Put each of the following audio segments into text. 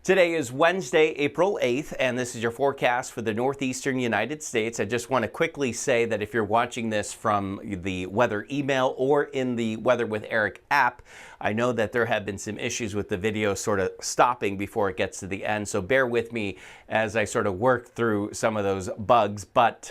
Today is Wednesday, April 8th, and this is your forecast for the northeastern United States. I just want to quickly say that if you're watching this from the weather email or in the Weather with Erick app, I know that there have been some issues with the video sort of stopping before it gets to the end, so bear with me as I sort of work through some of those bugs. But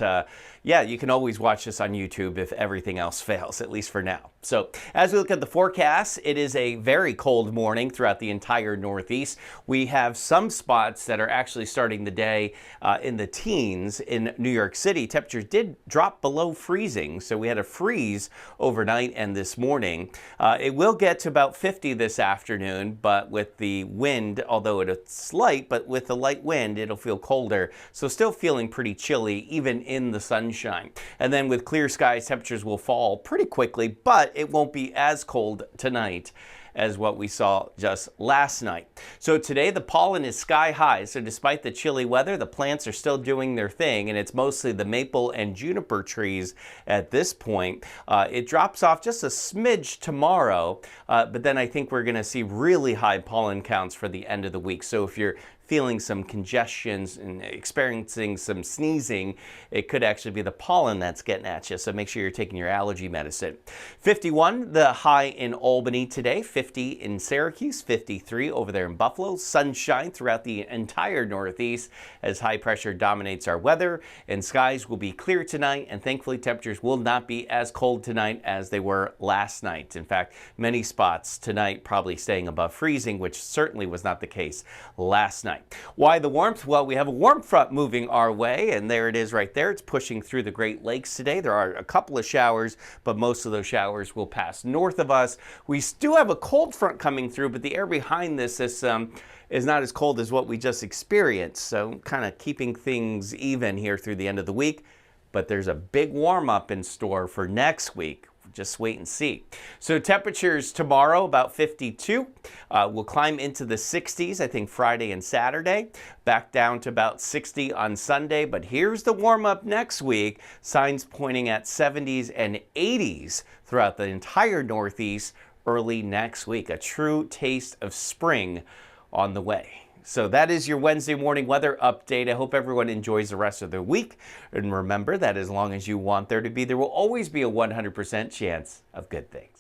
yeah, you can always watch this on YouTube if everything else fails, at least for now. So as we look at the forecast, it is a very cold morning throughout the entire Northeast. We have some spots that are actually starting the day in the teens in New York City. Temperatures did drop below freezing, so we had a freeze overnight and this morning. It will get to about 50 this afternoon, but with the wind, although it's light, but with the light wind, it'll feel colder. So still feeling pretty chilly, even in the sunshine. And then with clear skies, temperatures will fall pretty quickly, but it won't be as cold tonight as what we saw just last night. So today the pollen is sky high, so despite the chilly weather, the plants are still doing their thing, and it's mostly the maple and juniper trees at this point. It drops off just a smidge tomorrow, but then I think we're going to see really high pollen counts for the end of the week. So if you're feeling some congestions and experiencing some sneezing, it could actually be the pollen that's getting at you. So make sure you're taking your allergy medicine. 51, the high in Albany today, 50 in Syracuse, 53 over there in Buffalo. Sunshine throughout the entire Northeast as high pressure dominates our weather, and skies will be clear tonight, and thankfully temperatures will not be as cold tonight as they were last night. In fact, many spots tonight probably staying above freezing, which certainly was not the case last night. Why the warmth? Well, we have a warm front moving our way, and there it is right there. It's pushing through the Great Lakes today. There are a couple of showers, but most of those showers will pass north of us. We still have a cold front coming through, but the air behind this is not as cold as what we just experienced. So kind of keeping things even here through the end of the week. But there's a big warm up in store for next week. Just wait and see. So temperatures tomorrow about 52. We'll climb into the 60s, I think Friday and Saturday. Back down to about 60 on Sunday. But here's the warm up next week. Signs pointing at 70s and 80s throughout the entire Northeast early next week. A true taste of spring on the way. So that is your Wednesday morning weather update. I hope everyone enjoys the rest of their week. And remember that as long as you want there to be, there will always be a 100% chance of good things.